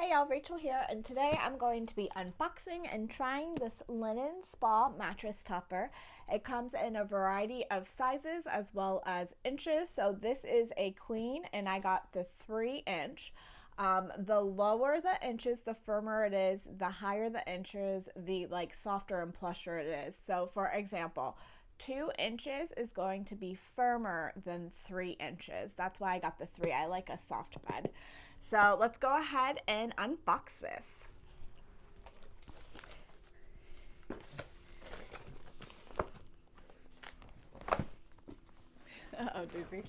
Hey y'all, Rachel here, and today I'm going to be unboxing and trying this Linenspa mattress topper. It comes in a variety of sizes as well as inches. So this is a queen, and I got the 3-inch. The lower the inches, the firmer it is. The higher the inches, the softer and plusher it is. So for example, 2 inches is going to be firmer than 3 inches. That's why I got the 3. I like a soft bed. So let's go ahead and unbox this. Uh-oh, doozy.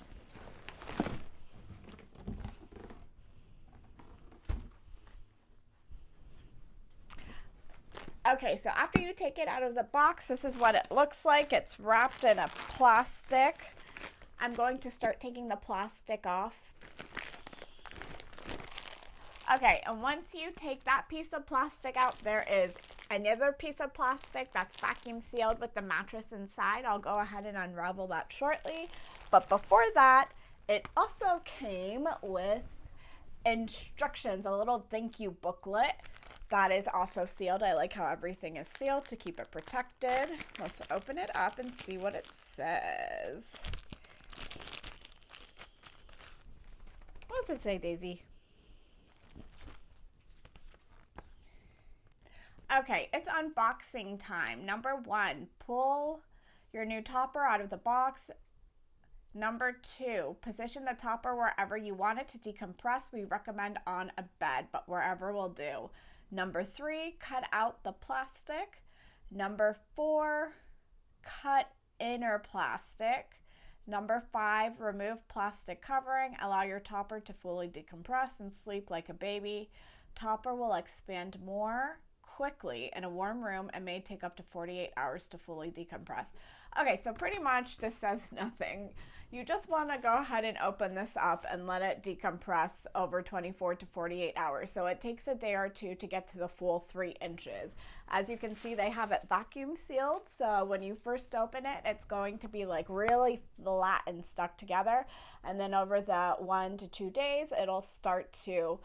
Okay, so after you take it out of the box, this is what it looks like. It's wrapped in a plastic. I'm going to start taking the plastic off. Okay, and once you take that piece of plastic out, there is another piece of plastic that's vacuum sealed with the mattress inside. I'll go ahead and unravel that shortly. But before that, it also came with instructions, a little thank you booklet that is also sealed. I like how everything is sealed to keep it protected. Let's open it up and see what it says. What does it say, Daisy? Okay, it's unboxing time. Number 1, pull your new topper out of the box. Number 2, position the topper wherever you want it to decompress. We recommend on a bed, but wherever will do. Number 3, cut out the plastic. Number 4, cut inner plastic. Number 5, remove plastic covering. Allow your topper to fully decompress and sleep like a baby. Topper will expand more quickly in a warm room and may take up to 48 hours to fully decompress. Okay, so pretty much this says nothing. You just want to go ahead and open this up and let it decompress over 24 to 48 hours. So it takes a day or two to get to the full 3 inches. As you can see, they have it vacuum sealed. So when you first open it, it's going to be like really flat and stuck together. And then over the 1 to 2 days, it'll start to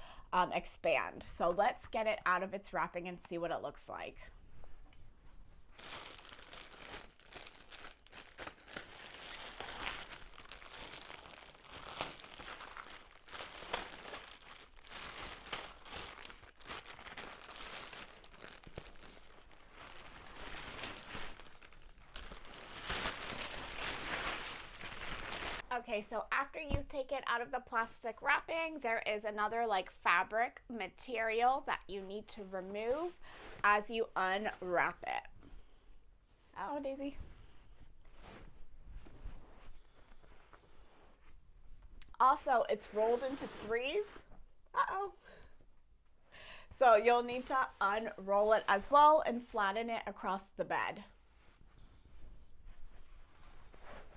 expand. So let's get it out of its wrapping and see what it looks like. Okay, so after you take it out of the plastic wrapping, there is another fabric material that you need to remove as you unwrap it. Oh, Daisy. Also, it's rolled into 3s. Uh-oh. So you'll need to unroll it as well and flatten it across the bed.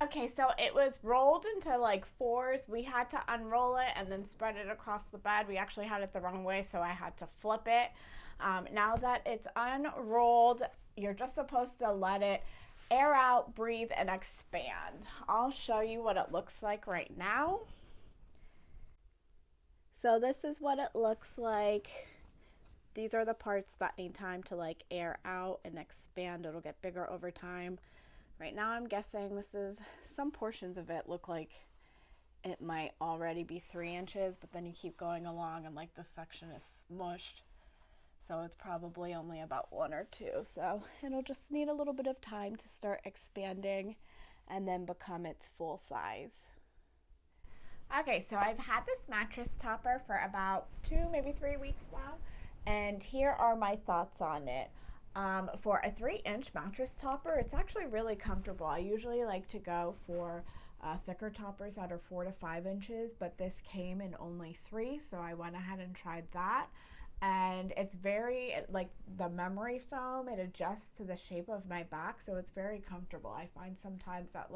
Okay, so it was rolled into 4s. We had to unroll it and then spread it across the bed. We actually had it the wrong way, so I had to flip it. Now that it's unrolled, you're just supposed to let it air out, breathe, and expand. I'll show you what it looks like right now. So this is what it looks like. These are the parts that need time to air out and expand. It'll get bigger over time. Right now I'm guessing some portions of it look like it might already be 3 inches, but then you keep going along and this section is smushed. So it's probably only about 1 or 2. So it'll just need a little bit of time to start expanding and then become its full size. Okay, so I've had this mattress topper for about 2, maybe 3 weeks now, and here are my thoughts on it. For a 3-inch mattress topper, it's actually really comfortable. I usually like to go for thicker toppers that are 4 to 5 inches, but this came in only 3, so I went ahead and tried that. And it's very, the memory foam, it adjusts to the shape of my back, so it's very comfortable. I find sometimes that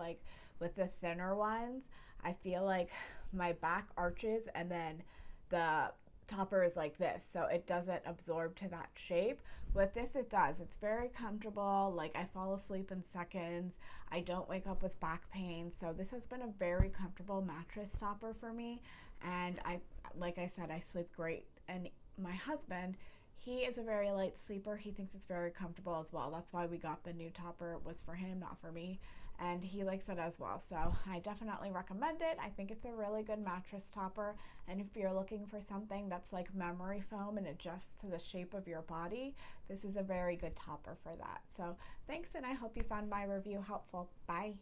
with the thinner ones, I feel like my back arches and then the topper is like this, so it doesn't absorb to that shape. With this, it does. It's very comfortable. I fall asleep in seconds. I don't wake up with back pain. So this has been a very comfortable mattress topper for me. And like I said, I sleep great and my husband, he is a very light sleeper. He thinks it's very comfortable as well. That's why we got the new topper. It was for him, not for me. And he likes it as well. So I definitely recommend it. I think it's a really good mattress topper. And if you're looking for something that's like memory foam and adjusts to the shape of your body, this is a very good topper for that. So thanks, and I hope you found my review helpful. Bye.